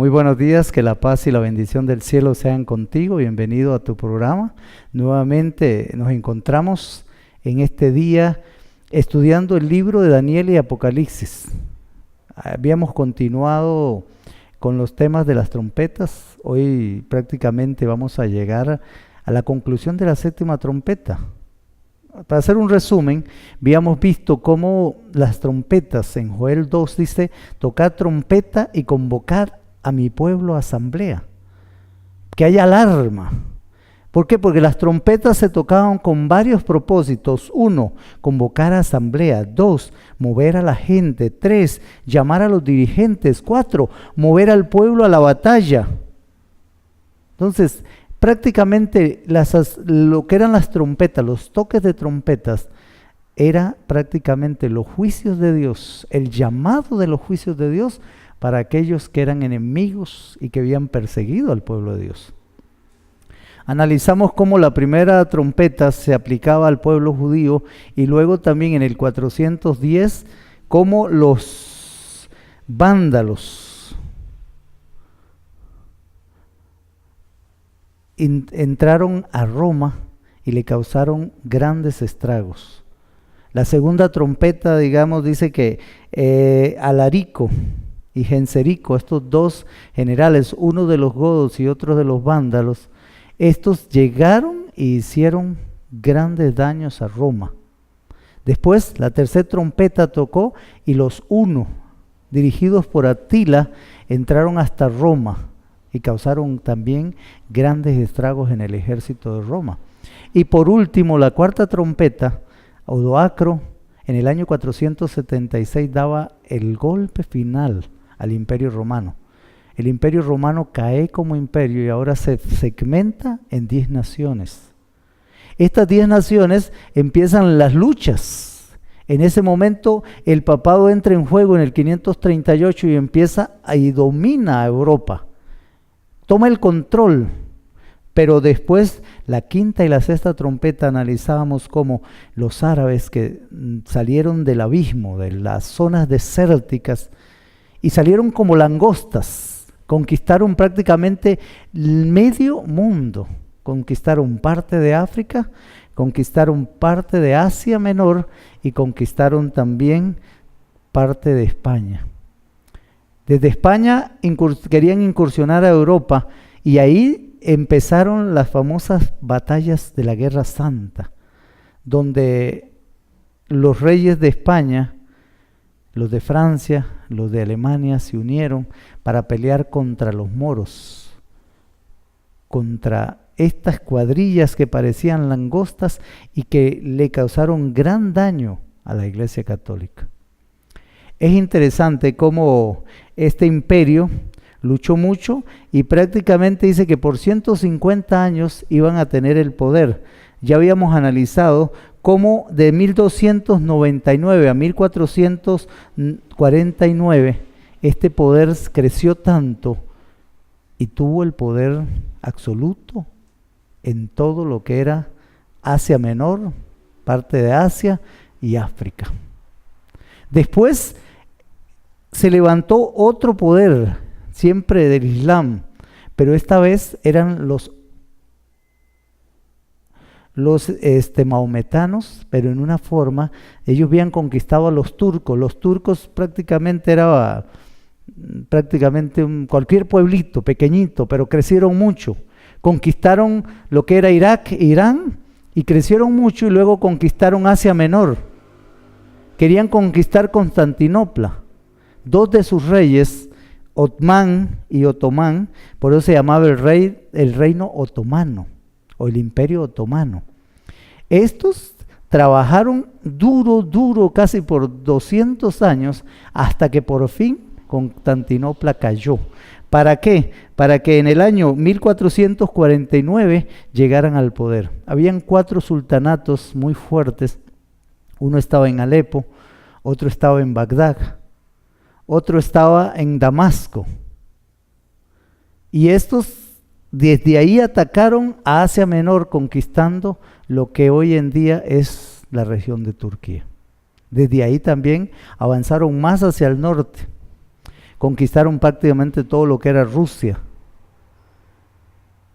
Muy buenos días, que la paz y la bendición del cielo sean contigo. Bienvenido a tu programa. Nuevamente nos encontramos en este día estudiando el libro de Daniel y Apocalipsis. Habíamos continuado con los temas de las trompetas. Hoy prácticamente vamos a llegar a la conclusión de la séptima trompeta. Para hacer un resumen, habíamos visto cómo las trompetas en Joel 2 dice: tocad trompeta y convocad a mi pueblo a asamblea. Que haya alarma. ¿Por qué? Porque las trompetas se tocaban con varios propósitos. 1, convocar a asamblea. 2, mover a la gente. 3, llamar a los dirigentes. 4, mover al pueblo a la batalla. Entonces, prácticamente lo que eran las trompetas, los toques de trompetas, era prácticamente los juicios de Dios, el llamado de los juicios de Dios para aquellos que eran enemigos y que habían perseguido al pueblo de Dios. Analizamos cómo la primera trompeta se aplicaba al pueblo judío y luego también en el 410 cómo los vándalos entraron a Roma y le causaron grandes estragos. La segunda trompeta, digamos, dice que Alarico y Genserico, estos dos generales, uno de los godos y otro de los vándalos, estos llegaron e hicieron grandes daños a Roma. Después la tercera trompeta tocó y los hunos, dirigidos por Atila, entraron hasta Roma y causaron también grandes estragos en el ejército de Roma. Y por último, la cuarta trompeta, Odoacro, en el año 476 daba el golpe final al Imperio Romano. El Imperio Romano cae como imperio y ahora se segmenta en 10 naciones. Estas 10 naciones empiezan las luchas. En ese momento el papado entra en juego en el 538 y empieza y domina a Europa. Toma el control, pero después la quinta y la sexta trompeta analizábamos cómo los árabes que salieron del abismo, de las zonas desérticas, y salieron como langostas, conquistaron prácticamente el medio mundo, conquistaron parte de África, conquistaron parte de Asia Menor y conquistaron también parte de España. Desde España querían incursionar a Europa y ahí empezaron las famosas batallas de la Guerra Santa, donde los reyes de España, los de Francia, los de Alemania se unieron para pelear contra los moros, contra estas cuadrillas que parecían langostas y que le causaron gran daño a la Iglesia Católica. Es interesante cómo este imperio luchó mucho y prácticamente dice que por 150 años iban a tener el poder. Ya habíamos analizado cómo de 1299 a 1449 este poder creció tanto y tuvo el poder absoluto en todo lo que era Asia Menor, parte de Asia y África. Después se levantó otro poder, siempre del Islam, pero esta vez eran los maometanos, pero en una forma, ellos habían conquistado a los turcos. Los turcos prácticamente era cualquier pueblito pequeñito, pero crecieron mucho. Conquistaron lo que era Irak e Irán y crecieron mucho y luego conquistaron Asia Menor. Querían conquistar Constantinopla. 2 de sus reyes, Otmán y Otomán, por eso se llamaba el reino otomano o el imperio otomano. Estos trabajaron duro, casi por 200 años, hasta que por fin Constantinopla cayó. ¿Para qué? Para que en el año 1449 llegaran al poder. Habían 4 sultanatos muy fuertes. Uno estaba en Alepo, otro estaba en Bagdad, otro estaba en Damasco. Y estos desde ahí atacaron a Asia Menor, conquistando lo que hoy en día es la región de Turquía. Desde ahí también avanzaron más hacia el norte. conquistaron prácticamente todo lo que era Rusia.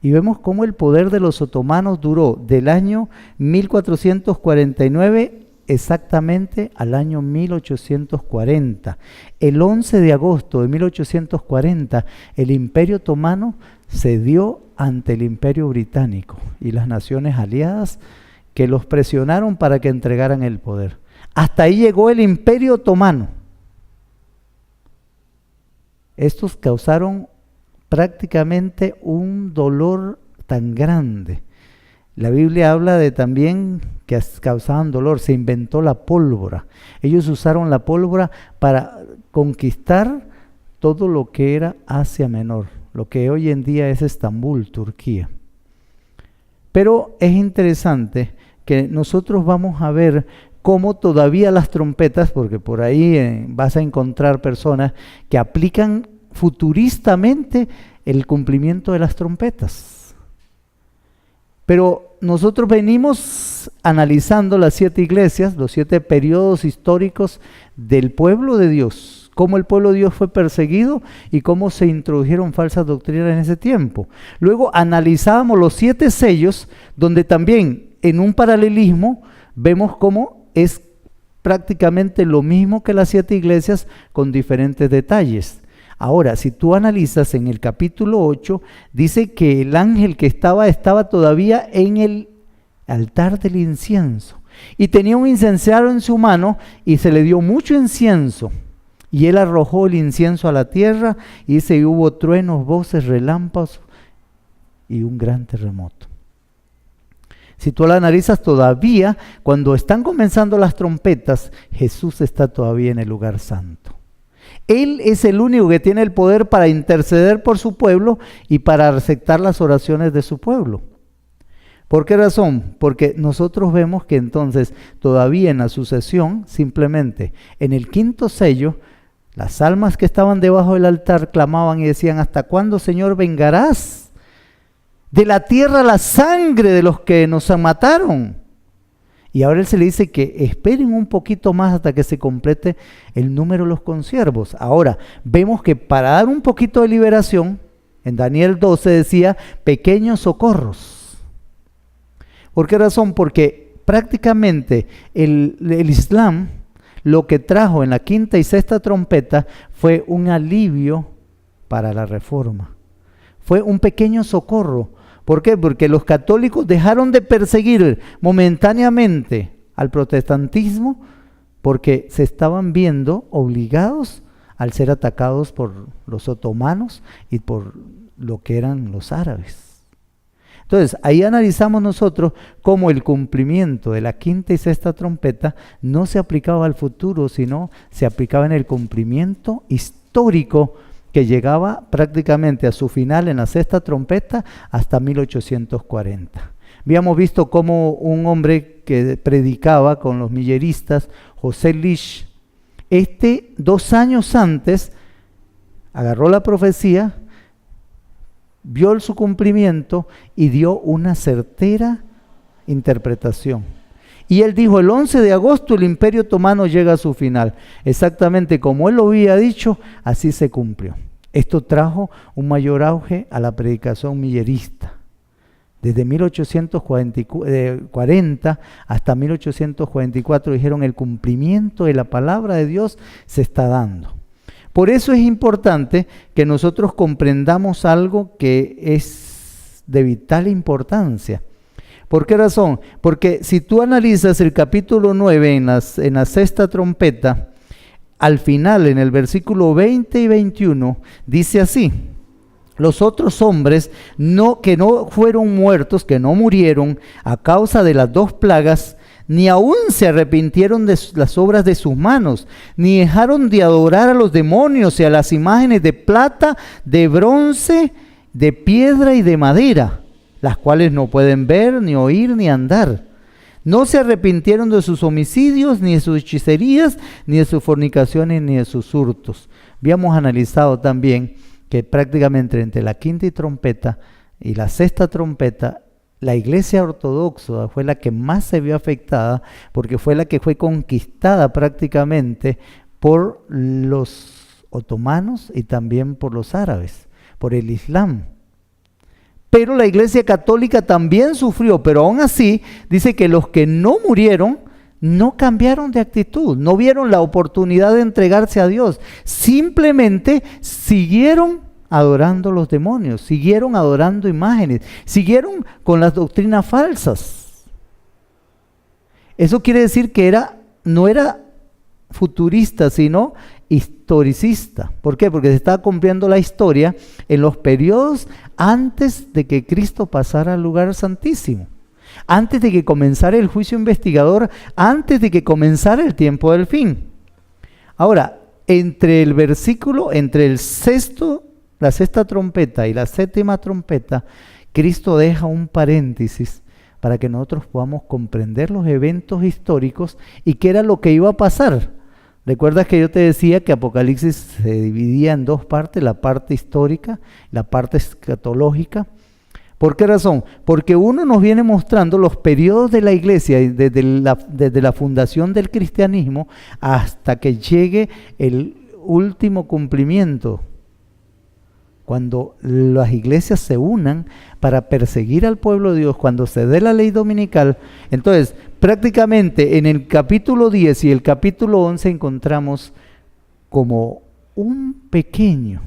Y vemos cómo el poder de los otomanos duró del año 1449 exactamente al año 1840. El 11 de agosto de 1840, el Imperio Otomano cedió ante el Imperio Británico y las naciones aliadas que los presionaron para que entregaran el poder. Hasta ahí llegó el Imperio Otomano. Estos causaron prácticamente un dolor tan grande. La Biblia habla de también que causaban dolor, se inventó la pólvora. Ellos usaron la pólvora para conquistar todo lo que era Asia Menor, lo que hoy en día es Estambul, Turquía. Pero es interesante que nosotros vamos a ver cómo todavía las trompetas, porque por ahí vas a encontrar personas que aplican futuristamente el cumplimiento de las trompetas. Pero nosotros venimos analizando las 7 iglesias, los 7 periodos históricos del pueblo de Dios, cómo el pueblo de Dios fue perseguido y cómo se introdujeron falsas doctrinas en ese tiempo. Luego analizábamos los 7 sellos, donde también en un paralelismo vemos cómo es prácticamente lo mismo que las 7 iglesias con diferentes detalles. Ahora, si tú analizas en el capítulo 8, dice que el ángel que estaba todavía en el altar del incienso y tenía un incensario en su mano y se le dio mucho incienso y él arrojó el incienso a la tierra y dice, y hubo truenos, voces, relámpagos y un gran terremoto. Si tú la analizas todavía, cuando están comenzando las trompetas, Jesús está todavía en el lugar santo. Él es el único que tiene el poder para interceder por su pueblo y para aceptar las oraciones de su pueblo. ¿Por qué razón? Porque nosotros vemos que entonces todavía en la sucesión, simplemente en el 5.º sello, las almas que estaban debajo del altar clamaban y decían, ¿hasta cuándo, Señor, vengarás de la tierra la sangre de los que nos mataron? Y ahora él se le dice que esperen un poquito más hasta que se complete el número de los consiervos. Ahora, vemos que para dar un poquito de liberación, en Daniel 12 decía, pequeños socorros. ¿Por qué razón? Porque prácticamente el Islam lo que trajo en la 5ª y 6ª trompeta fue un alivio para la reforma. Fue un pequeño socorro. ¿Por qué? Porque los católicos dejaron de perseguir momentáneamente al protestantismo porque se estaban viendo obligados al ser atacados por los otomanos y por lo que eran los árabes. Entonces, ahí analizamos nosotros cómo el cumplimiento de la 5ª y 6ª trompeta no se aplicaba al futuro, sino se aplicaba en el cumplimiento histórico que llegaba prácticamente a su final en la 6ª trompeta hasta 1840. Habíamos visto cómo un hombre que predicaba con los milleristas, José Lish, 2 años antes agarró la profecía, vio su cumplimiento y dio una certera interpretación. Y él dijo, el 11 de agosto el Imperio Otomano llega a su final. Exactamente como él lo había dicho, así se cumplió. Esto trajo un mayor auge a la predicación millerista. Desde 1840 hasta 1844 dijeron, el cumplimiento de la palabra de Dios se está dando. Por eso es importante que nosotros comprendamos algo que es de vital importancia. ¿Por qué razón? Porque si tú analizas el capítulo 9 en la 6ª trompeta, al final, en el versículo 20 y 21, dice así, los otros hombres que no fueron muertos, que no murieron a causa de las 2 plagas, ni aún se arrepintieron de las obras de sus manos, ni dejaron de adorar a los demonios y a las imágenes de plata, de bronce, de piedra y de madera, las cuales no pueden ver, ni oír, ni andar. No se arrepintieron de sus homicidios, ni de sus hechicerías, ni de sus fornicaciones, ni de sus hurtos. Habíamos analizado también que prácticamente entre la 5ª trompeta y la 6ª trompeta, la iglesia ortodoxa fue la que más se vio afectada, porque fue la que fue conquistada prácticamente por los otomanos y también por los árabes, por el Islam. Pero la Iglesia Católica también sufrió, pero aún así dice que los que no murieron no cambiaron de actitud, no vieron la oportunidad de entregarse a Dios, simplemente siguieron adorando los demonios, siguieron adorando imágenes, siguieron con las doctrinas falsas. Eso quiere decir que no era futurista, sino historicista. ¿Por qué? Porque se estaba cumpliendo la historia en los periodos antes de que Cristo pasara al lugar santísimo, antes de que comenzara el juicio investigador, antes de que comenzara el tiempo del fin. Ahora, entre la sexta trompeta y la séptima trompeta, Cristo deja un paréntesis para que nosotros podamos comprender los eventos históricos y qué era lo que iba a pasar. ¿Recuerdas que yo te decía que Apocalipsis se dividía en dos partes, la parte histórica, la parte escatológica? ¿Por qué razón? Porque uno nos viene mostrando los periodos de la iglesia, desde la fundación del cristianismo hasta que llegue el último cumplimiento, cuando las iglesias se unan para perseguir al pueblo de Dios, cuando se dé la ley dominical. Entonces, prácticamente en el capítulo 10 y el capítulo 11 encontramos como un pequeño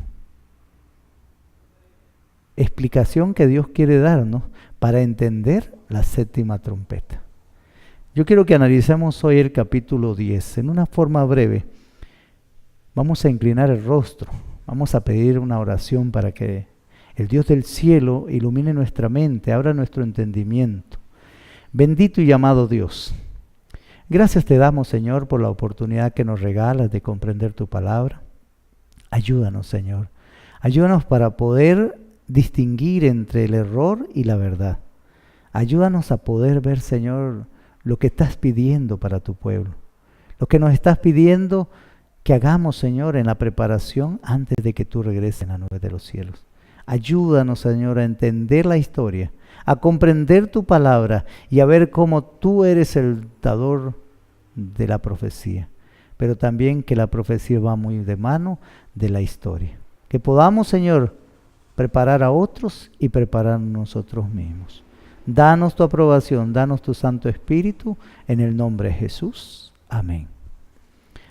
explicación que Dios quiere darnos para entender la séptima trompeta. Yo quiero que analicemos hoy el capítulo 10 en una forma breve. Vamos a inclinar el rostro, vamos a pedir una oración para que el Dios del cielo ilumine nuestra mente, abra nuestro entendimiento. Bendito y amado Dios, gracias te damos, Señor, por la oportunidad que nos regalas de comprender tu palabra. Ayúdanos, Señor, ayúdanos para poder distinguir entre el error y la verdad. Ayúdanos a poder ver, Señor, lo que estás pidiendo para tu pueblo, lo que nos estás pidiendo que hagamos, Señor, en la preparación antes de que tú regreses en la nube de los cielos. Ayúdanos, Señor, a entender la historia, a comprender tu palabra y a ver cómo tú eres el dador de la profecía, pero también que la profecía va muy de mano de la historia. Que podamos, Señor, preparar a otros y preparar nosotros mismos. Danos tu aprobación, danos tu Santo Espíritu, en el nombre de Jesús. Amén.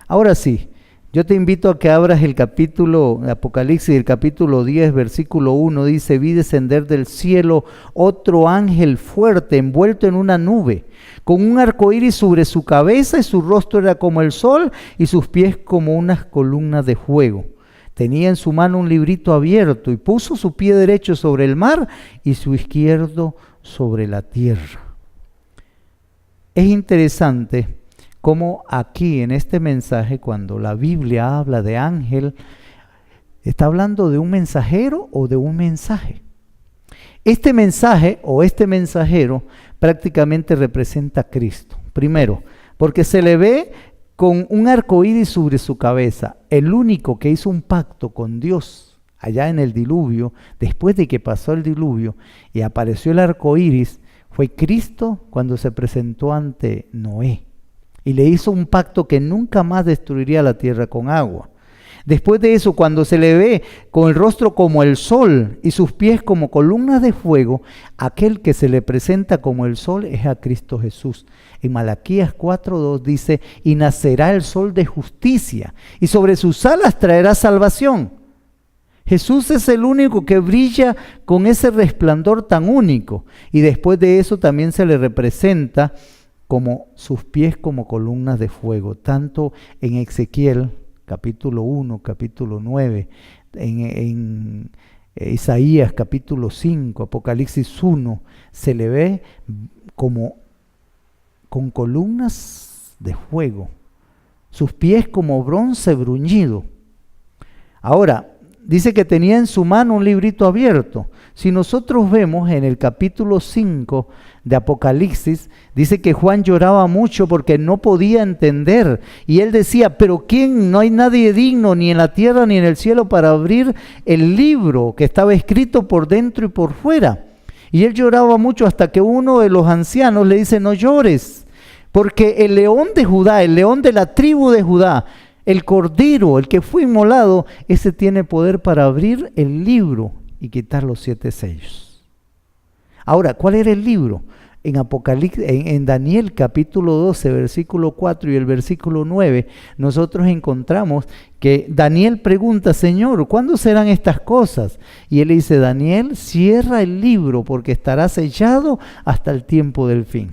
Ahora sí, yo te invito a que abras el capítulo de Apocalipsis, el capítulo 10, versículo 1, dice: vi descender del cielo otro ángel fuerte, envuelto en una nube, con un arco iris sobre su cabeza, y su rostro era como el sol, y sus pies como unas columnas de fuego. Tenía en su mano un librito abierto, y puso su pie derecho sobre el mar, y su izquierdo sobre la tierra. Es interesante cómo aquí en este mensaje, cuando la Biblia habla de ángel, está hablando de un mensajero o de un mensaje. Este mensaje o este mensajero prácticamente representa a Cristo. Primero, porque se le ve con un arco iris sobre su cabeza, el único que hizo un pacto con Dios allá en el diluvio, después de que pasó el diluvio y apareció el arco iris, fue Cristo cuando se presentó ante Noé y le hizo un pacto que nunca más destruiría la tierra con agua. Después de eso, cuando se le ve con el rostro como el sol y sus pies como columnas de fuego, aquel que se le presenta como el sol es a Cristo Jesús. En Malaquías 4:2 dice: y nacerá el sol de justicia, y sobre sus alas traerá salvación. Jesús es el único que brilla con ese resplandor tan único, y después de eso también se le representa como sus pies como columnas de fuego, tanto en Ezequiel capítulo 1, capítulo 9, en Isaías capítulo 5, Apocalipsis 1, se le ve como con columnas de fuego, sus pies como bronce bruñido. Ahora, dice que tenía en su mano un librito abierto. Si nosotros vemos en el capítulo 5 de Apocalipsis, dice que Juan lloraba mucho porque no podía entender. Y él decía: pero ¿quién? No hay nadie digno ni en la tierra ni en el cielo para abrir el libro que estaba escrito por dentro y por fuera. Y él lloraba mucho hasta que uno de los ancianos le dice: no llores, porque el león de Judá, el león de la tribu de Judá, El Cordero, el que fue inmolado, ese tiene poder para abrir el libro y quitar los 7 sellos. Ahora, ¿cuál era el libro? En Daniel capítulo 12, versículo 4 y el versículo 9, nosotros encontramos que Daniel pregunta, Señor, ¿cuándo serán estas cosas? Y él dice, Daniel, cierra el libro porque estará sellado hasta el tiempo del fin.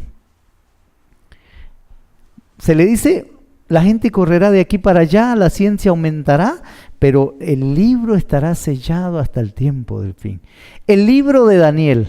Se le dice, la gente correrá de aquí para allá, la ciencia aumentará, pero el libro estará sellado hasta el tiempo del fin. El libro de Daniel,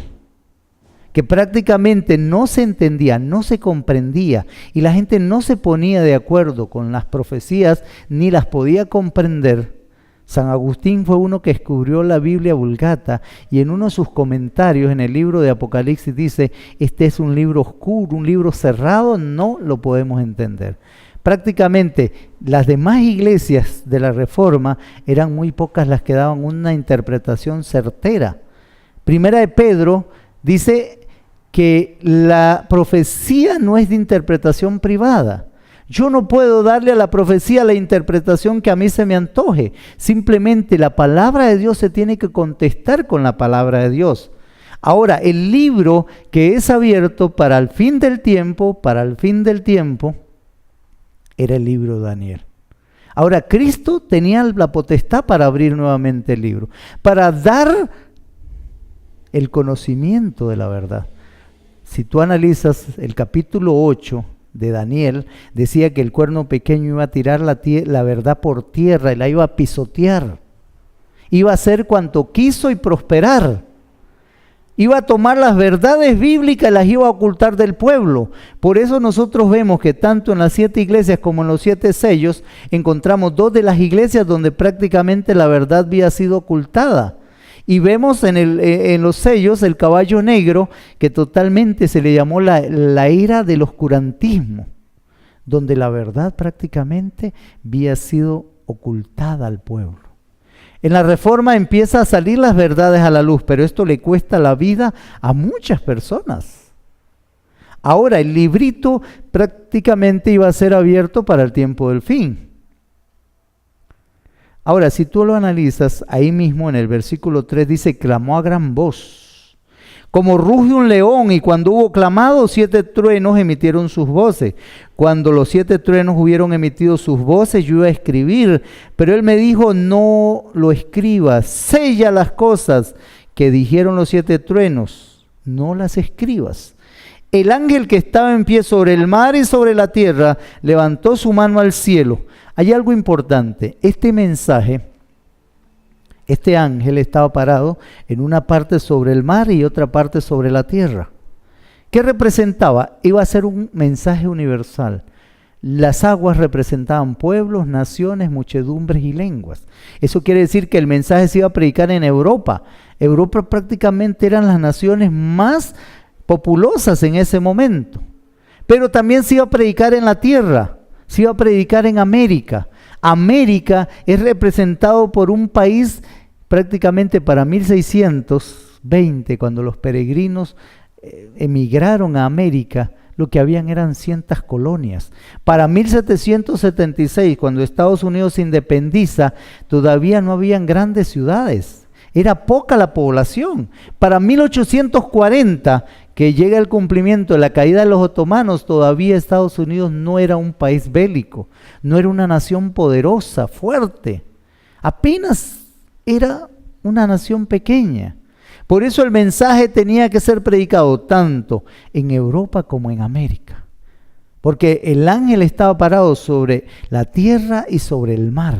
que prácticamente no se entendía, no se comprendía, y la gente no se ponía de acuerdo con las profecías, ni las podía comprender. San Agustín fue uno que descubrió la Biblia Vulgata, y en uno de sus comentarios en el libro de Apocalipsis dice, este es un libro oscuro, un libro cerrado, no lo podemos entender. Prácticamente las demás iglesias de la Reforma eran muy pocas las que daban una interpretación certera. Primera de Pedro dice que la profecía no es de interpretación privada. Yo no puedo darle a la profecía la interpretación que a mí se me antoje. Simplemente la palabra de Dios se tiene que contestar con la palabra de Dios. Ahora, el libro que es abierto para el fin del tiempo, era el libro de Daniel. Ahora, Cristo tenía la potestad para abrir nuevamente el libro, para dar el conocimiento de la verdad. Si tú analizas el capítulo 8 de Daniel, decía que el cuerno pequeño iba a tirar la verdad por tierra y la iba a pisotear. Iba a hacer cuanto quiso y prosperar. Iba a tomar las verdades bíblicas y las iba a ocultar del pueblo. Por eso nosotros vemos que tanto en las 7 iglesias como en los 7 sellos, encontramos 2 de las iglesias donde prácticamente la verdad había sido ocultada. Y vemos en los sellos el caballo negro, que totalmente se le llamó la era del oscurantismo, donde la verdad prácticamente había sido ocultada al pueblo. En la Reforma empieza a salir las verdades a la luz, pero esto le cuesta la vida a muchas personas. Ahora, el librito prácticamente iba a ser abierto para el tiempo del fin. Ahora, si tú lo analizas, ahí mismo en el versículo 3 dice, clamó a gran voz, como ruge un león, y cuando hubo clamado, 7 truenos emitieron sus voces. Cuando los 7 truenos hubieron emitido sus voces, yo iba a escribir, pero él me dijo, no lo escribas, sella las cosas que dijeron los 7 truenos, no las escribas. El ángel que estaba en pie sobre el mar y sobre la tierra, levantó su mano al cielo. Hay algo importante, este mensaje, este ángel estaba parado en una parte sobre el mar y otra parte sobre la tierra. ¿Qué representaba? Iba a ser un mensaje universal. Las aguas representaban pueblos, naciones, muchedumbres y lenguas. Eso quiere decir que el mensaje se iba a predicar en Europa. Europa prácticamente eran las naciones más populosas en ese momento. Pero también se iba a predicar en la tierra. Se iba a predicar en América. América es representado por un país prácticamente para 1620, cuando los peregrinos emigraron a América, lo que habían eran 100 colonias. Para 1776, cuando Estados Unidos se independiza, todavía no habían grandes ciudades. Era poca la población. Para 1840, que llega el cumplimiento de la caída de los otomanos, todavía Estados Unidos no era un país bélico, no era una nación poderosa, fuerte. Apenas era una nación pequeña. Por eso el mensaje tenía que ser predicado tanto en Europa como en América. Porque el ángel estaba parado sobre la tierra y sobre el mar.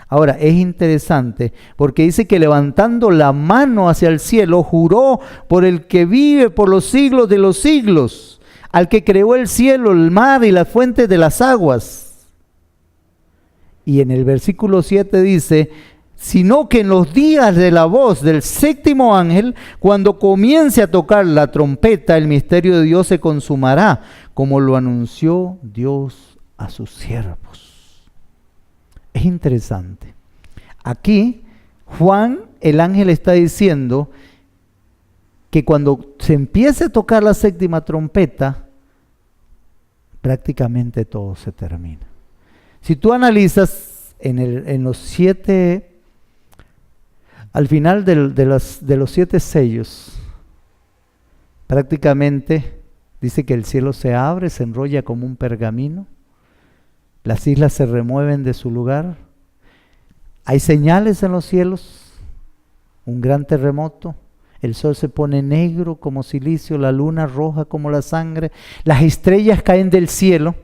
Ahora, es interesante porque dice que levantando la mano hacia el cielo, juró por el que vive por los siglos de los siglos, al que creó el cielo, el mar y las fuentes de las aguas. Y en el versículo 7 dice, sino que en los días de la voz del 7º ángel, cuando comience a tocar la trompeta, el misterio de Dios se consumará, como lo anunció Dios a sus siervos. Es interesante. Aquí Juan, el ángel, está diciendo que cuando se empiece a tocar la 7ª trompeta, prácticamente todo se termina. Si tú analizas en los 7, al final de los 7 sellos, prácticamente dice que el cielo se abre, se enrolla como un pergamino, las islas se remueven de su lugar, hay señales en los cielos, un gran terremoto, el sol se pone negro como silicio, la luna roja como la sangre, las estrellas caen del cielo.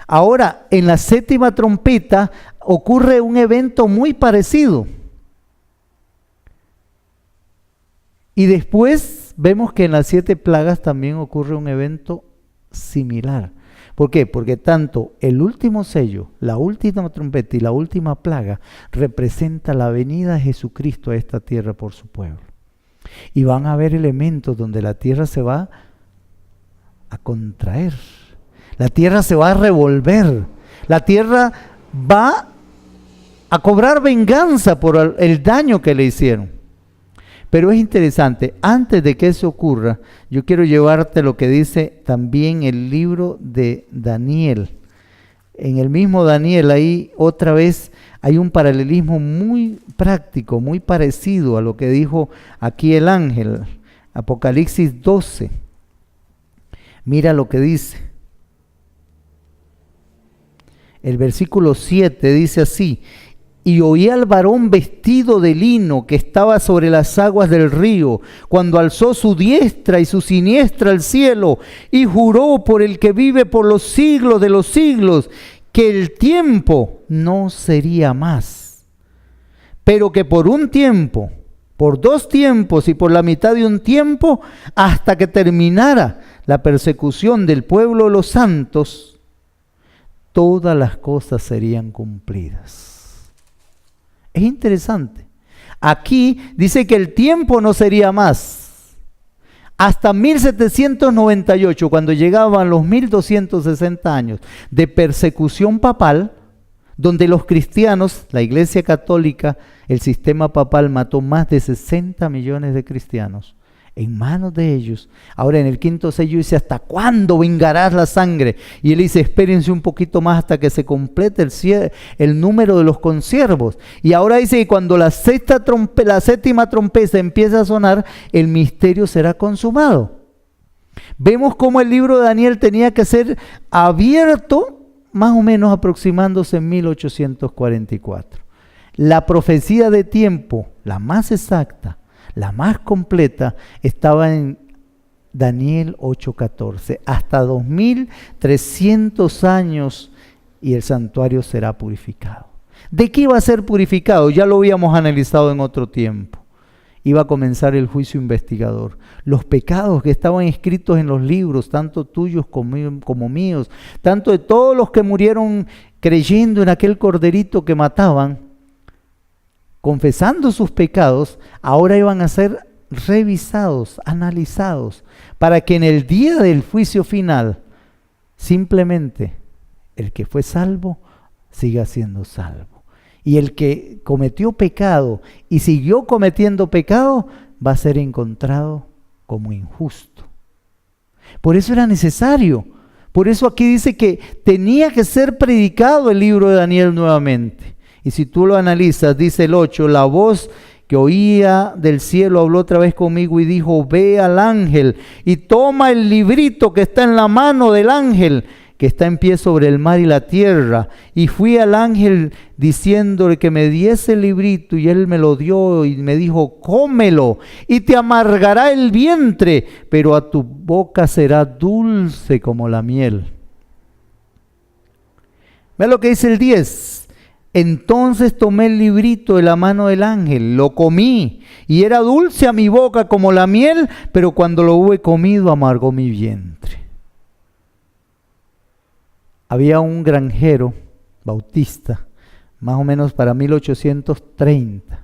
Ahora, en la 7ª trompeta ocurre un evento muy parecido. Y después vemos que en las 7 plagas también ocurre un evento similar. ¿Por qué? Porque tanto el último sello, la última trompeta y la última plaga representa la venida de Jesucristo a esta tierra por su pueblo. Y van a haber elementos donde la tierra se va a contraer, la tierra se va a revolver, la tierra va a cobrar venganza por el daño que le hicieron. Pero es interesante, antes de que eso ocurra, yo quiero llevarte lo que dice también el libro de Daniel. En el mismo Daniel, ahí otra vez hay un paralelismo muy práctico, muy parecido a lo que dijo aquí el ángel. Apocalipsis 12. Mira lo que dice. El versículo 7 dice así: y oí al varón vestido de lino que estaba sobre las aguas del río, cuando alzó su diestra y su siniestra al cielo, y juró por el que vive por los siglos de los siglos, que el tiempo no sería más, pero que por un tiempo, por 2 tiempos y por la mitad de un tiempo, hasta que terminara la persecución del pueblo de los santos, todas las cosas serían cumplidas. Es interesante. Aquí dice que el tiempo no sería más. Hasta 1798, cuando llegaban los 1260 años de persecución papal, donde los cristianos, la Iglesia Católica, el sistema papal mató más de 60 millones de cristianos en manos de ellos. Ahora en el 5º sello dice: ¿hasta cuándo vengarás la sangre? Y él dice: espérense un poquito más hasta que se complete el número de los consiervos. Y ahora dice que cuando la 7ª trompeta empieza a sonar, el misterio será consumado. Vemos cómo el libro de Daniel tenía que ser abierto más o menos aproximándose en 1844. La profecía de tiempo, la más exacta, la más completa, estaba en Daniel 8:14. Hasta 2300 años y el santuario será purificado. ¿De qué iba a ser purificado? Ya lo habíamos analizado en otro tiempo. Iba a comenzar el juicio investigador. Los pecados que estaban escritos en los libros, tanto tuyos como míos, tanto de todos los que murieron creyendo en aquel corderito que mataban, confesando sus pecados, ahora iban a ser revisados, analizados, para que en el día del juicio final, simplemente el que fue salvo siga siendo salvo. Y el que cometió pecado y siguió cometiendo pecado, va a ser encontrado como injusto. Por eso era necesario. Por eso aquí dice que tenía que ser predicado el libro de Daniel nuevamente. Y si tú lo analizas, dice el 8, la voz que oía del cielo habló otra vez conmigo y dijo: ve al ángel y toma el librito que está en la mano del ángel, que está en pie sobre el mar y la tierra. Y fui al ángel diciéndole que me diese el librito, y él me lo dio y me dijo: cómelo y te amargará el vientre, pero a tu boca será dulce como la miel. Ve lo que dice el 10. Entonces tomé el librito de la mano del ángel, lo comí, y era dulce a mi boca como la miel, pero cuando lo hube comido amargó mi vientre. Había un granjero bautista, más o menos para 1830.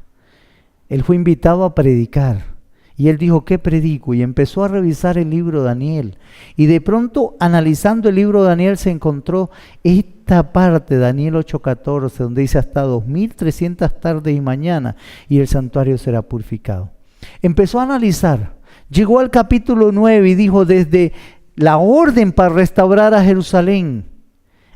Él fue invitado a predicar. Y él dijo: ¿qué predico? Y empezó a revisar el libro de Daniel. Y de pronto, analizando el libro de Daniel, se encontró esta parte, Daniel 8:14, donde dice: hasta 2300 tardes y mañana, y el santuario será purificado. Empezó a analizar. Llegó al capítulo 9 y dijo: desde la orden para restaurar a Jerusalén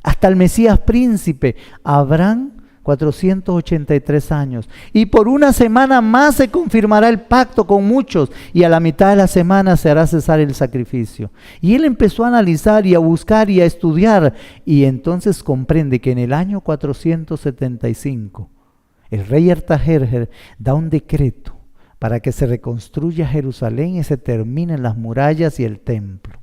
hasta el Mesías príncipe, habrán 483 años. Y por una semana más se confirmará el pacto con muchos, y a la mitad de la semana se hará cesar el sacrificio. Y él empezó a analizar y a buscar y a estudiar, y entonces comprende que en el año 475, el rey Artajerjes da un decreto para que se reconstruya Jerusalén y se terminen las murallas y el templo.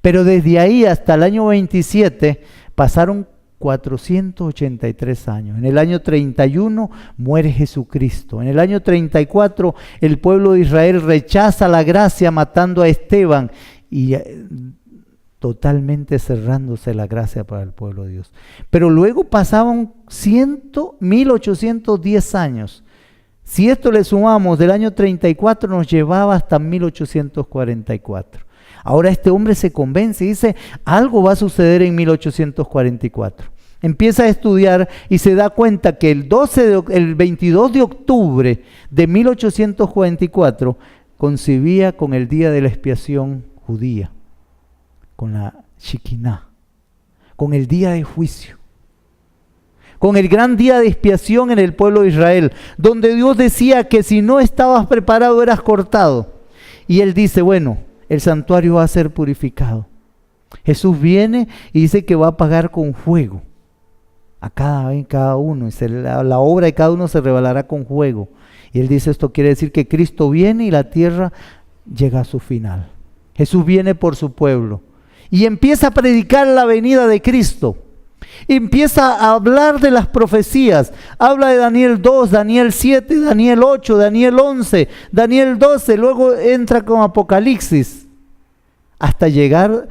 Pero desde ahí hasta el año 27 pasaron 483 años. En el año 31 muere Jesucristo. En el año 34 el pueblo de Israel rechaza la gracia matando a Esteban y totalmente cerrándose la gracia para el pueblo de Dios. Pero luego pasaban 1810 años. Si esto le sumamos del año 34 nos llevaba hasta 1844. Ahora este hombre se convence y dice, algo va a suceder en 1844. Empieza a estudiar y se da cuenta que el 22 de octubre de 1844 concibía con el día de la expiación judía, con la Shekinah, con el día de juicio, con el gran día de expiación en el pueblo de Israel, donde Dios decía que si no estabas preparado eras cortado. Y él dice, bueno, el santuario va a ser purificado. Jesús viene y dice que va a pagar con fuego a cada uno, y la obra de cada uno se revelará con fuego. Y él dice, esto quiere decir que Cristo viene y la tierra llega a su final. Jesús viene por su pueblo y empieza a predicar la venida de Cristo. Empieza a hablar de las profecías. Habla de Daniel 2, Daniel 7, Daniel 8, Daniel 11, Daniel 12. Luego entra con Apocalipsis hasta llegar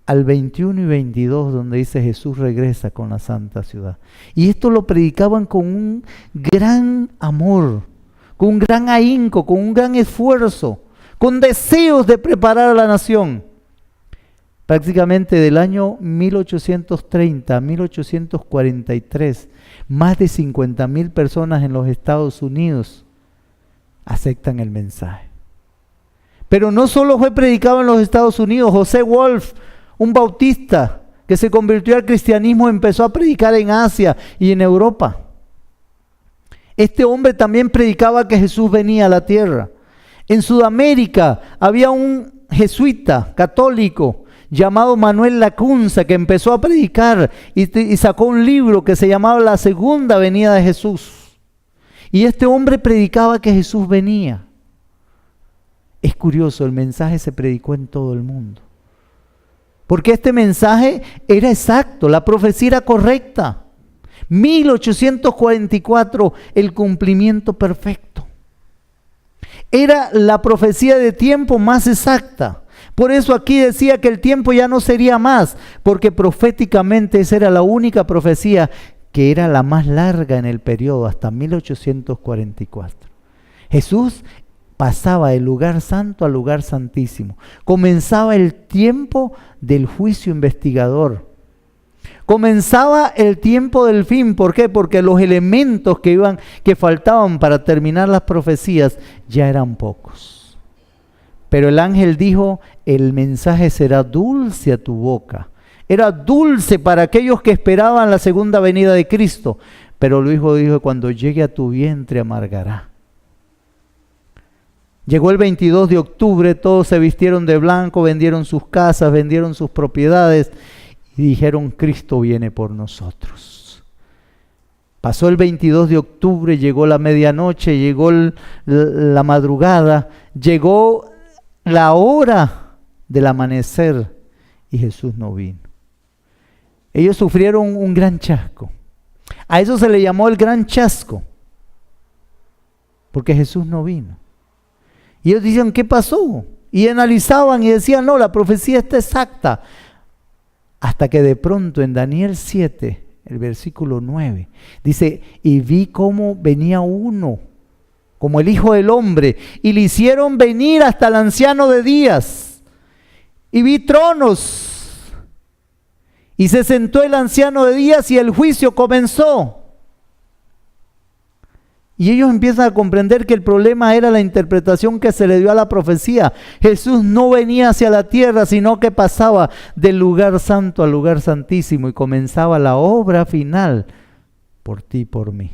al 21 y 22, donde dice Jesús regresa con la santa ciudad. Y esto lo predicaban con un gran amor, con un gran ahínco, con un gran esfuerzo, con deseos de preparar a la nación. Prácticamente del año 1830 a 1843, más de 50,000 personas en los Estados Unidos aceptan el mensaje. Pero no solo fue predicado en los Estados Unidos. José Wolf, un bautista que se convirtió al cristianismo, empezó a predicar en Asia y en Europa. Este hombre también predicaba que Jesús venía a la tierra. En Sudamérica había un jesuita católico llamado Manuel Lacunza, que empezó a predicar y sacó un libro que se llamaba La Segunda Venida de Jesús. Y este hombre predicaba que Jesús venía. Es curioso, el mensaje se predicó en todo el mundo. Porque este mensaje era exacto, la profecía era correcta. 1844, el cumplimiento perfecto. Era la profecía de tiempo más exacta. Por eso aquí decía que el tiempo ya no sería más, porque proféticamente esa era la única profecía que era la más larga en el periodo, hasta 1844. Jesús pasaba del lugar santo al lugar santísimo. Comenzaba el tiempo del juicio investigador. Comenzaba el tiempo del fin. ¿Por qué? Porque los elementos que faltaban para terminar las profecías ya eran pocos. Pero el ángel dijo, el mensaje será dulce a tu boca. Era dulce para aquellos que esperaban la segunda venida de Cristo. Pero luego dijo, cuando llegue a tu vientre amargará. Llegó el 22 de octubre, todos se vistieron de blanco, vendieron sus casas, vendieron sus propiedades y dijeron, Cristo viene por nosotros. Pasó el 22 de octubre, llegó la medianoche, llegó la madrugada, llegó la hora del amanecer y Jesús no vino. Ellos sufrieron un gran chasco. A eso se le llamó el gran chasco, porque Jesús no vino. Y ellos decían, ¿qué pasó? Y analizaban y decían, no, la profecía está exacta. Hasta que de pronto en Daniel 7, el versículo 9, dice, y vi cómo venía uno, como el Hijo del Hombre, y le hicieron venir hasta el anciano de días. Y vi tronos, y se sentó el anciano de días y el juicio comenzó. Y ellos empiezan a comprender que el problema era la interpretación que se le dio a la profecía. Jesús no venía hacia la tierra, sino que pasaba del lugar santo al lugar santísimo y comenzaba la obra final por ti y por mí,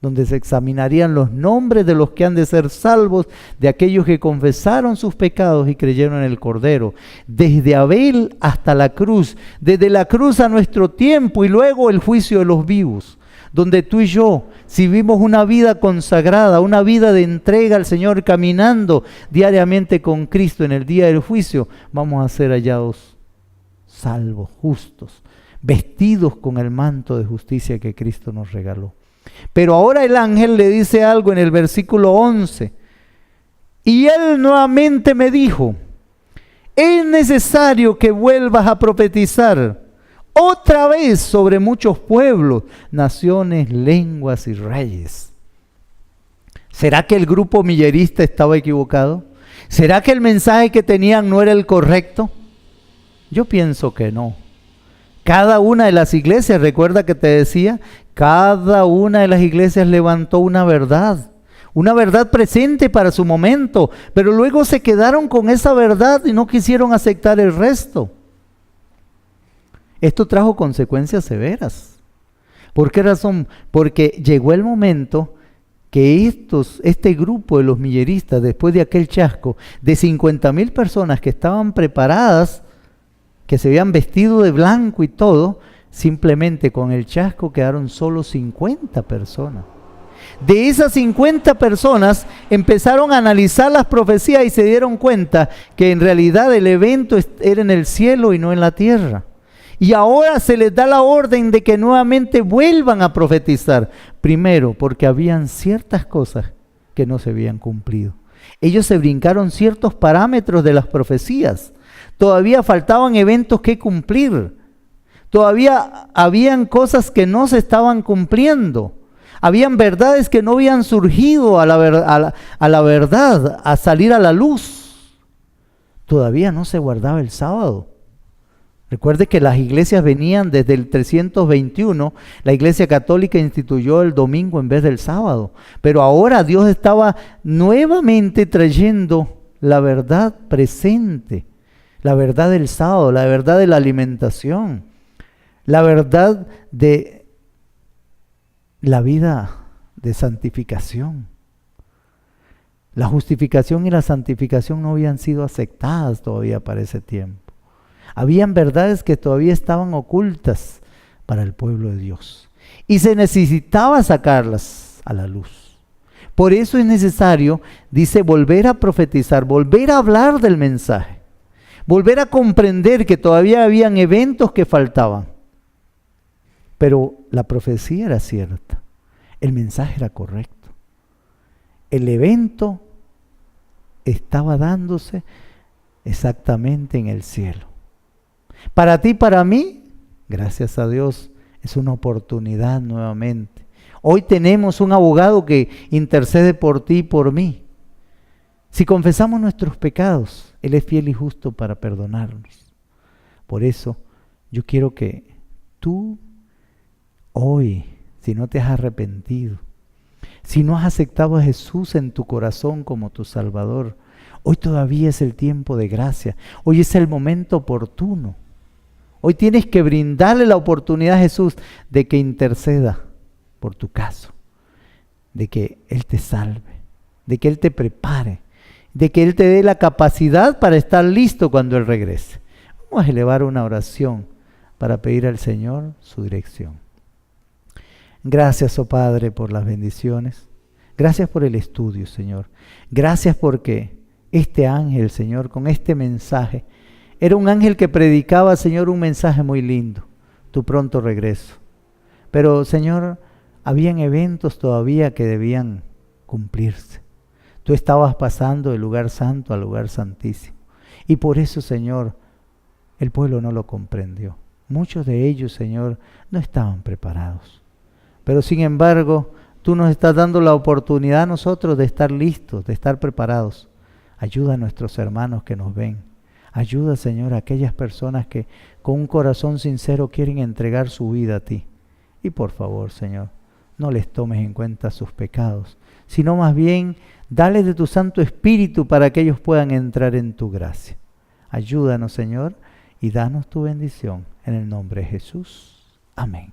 donde se examinarían los nombres de los que han de ser salvos, de aquellos que confesaron sus pecados y creyeron en el Cordero, desde Abel hasta la cruz, desde la cruz a nuestro tiempo y luego el juicio de los vivos, donde tú y yo, si vivimos una vida consagrada, una vida de entrega al Señor, caminando diariamente con Cristo en el día del juicio, vamos a ser hallados salvos, justos, vestidos con el manto de justicia que Cristo nos regaló. Pero ahora el ángel le dice algo en el versículo 11. Y él nuevamente me dijo, es necesario que vuelvas a profetizar otra vez sobre muchos pueblos, naciones, lenguas y reyes. ¿Será que el grupo millerista estaba equivocado? ¿Será que el mensaje que tenían no era el correcto? Yo pienso que no. Cada una de las iglesias, recuerda que te decía, cada una de las iglesias levantó una verdad presente para su momento, pero luego se quedaron con esa verdad y no quisieron aceptar el resto. Esto trajo consecuencias severas. ¿Por qué razón? Porque llegó el momento que este grupo de los milleristas, después de aquel chasco, de 50,000 personas que estaban preparadas, que se habían vestido de blanco y todo, simplemente con el chasco quedaron solo 50 personas. De esas 50 personas empezaron a analizar las profecías y se dieron cuenta que en realidad el evento era en el cielo y no en la tierra. Y ahora se les da la orden de que nuevamente vuelvan a profetizar. Primero, porque habían ciertas cosas que no se habían cumplido. Ellos se brincaron ciertos parámetros de las profecías. Todavía faltaban eventos que cumplir. Todavía habían cosas que no se estaban cumpliendo. Habían verdades que no habían surgido a la verdad, a salir a la luz. Todavía no se guardaba el sábado. Recuerde que las iglesias venían desde el 321, la Iglesia Católica instituyó el domingo en vez del sábado. Pero ahora Dios estaba nuevamente trayendo la verdad presente. La verdad del sábado, la verdad de la alimentación, la verdad de la vida de santificación. La justificación y la santificación no habían sido aceptadas todavía para ese tiempo. Habían verdades que todavía estaban ocultas para el pueblo de Dios y se necesitaba sacarlas a la luz. Por eso es necesario, dice, volver a profetizar, volver a hablar del mensaje. Volver a comprender que todavía habían eventos que faltaban. Pero la profecía era cierta. El mensaje era correcto. El evento estaba dándose exactamente en el cielo. Para ti y para mí, gracias a Dios, es una oportunidad nuevamente. Hoy tenemos un abogado que intercede por ti y por mí. Si confesamos nuestros pecados, Él es fiel y justo para perdonarnos. Por eso, yo quiero que tú hoy, si no te has arrepentido, si no has aceptado a Jesús en tu corazón como tu Salvador, hoy todavía es el tiempo de gracia. Hoy es el momento oportuno. Hoy tienes que brindarle la oportunidad a Jesús de que interceda por tu caso, de que Él te salve, de que Él te prepare, de que Él te dé la capacidad para estar listo cuando Él regrese. Vamos a elevar una oración para pedir al Señor su dirección. Gracias, oh Padre, por las bendiciones. Gracias por el estudio, Señor. Gracias porque este ángel, Señor, con este mensaje, era un ángel que predicaba, Señor, un mensaje muy lindo, tu pronto regreso. Pero, Señor, habían eventos todavía que debían cumplirse. Tú estabas pasando del lugar santo al lugar santísimo. Y por eso, Señor, el pueblo no lo comprendió. Muchos de ellos, Señor, no estaban preparados. Pero sin embargo, tú nos estás dando la oportunidad a nosotros de estar listos, de estar preparados. Ayuda a nuestros hermanos que nos ven. Ayuda, Señor, a aquellas personas que con un corazón sincero quieren entregar su vida a ti. Y por favor, Señor, no les tomes en cuenta sus pecados, sino más bien dale de tu Santo Espíritu para que ellos puedan entrar en tu gracia. Ayúdanos, Señor, y danos tu bendición en el nombre de Jesús. Amén.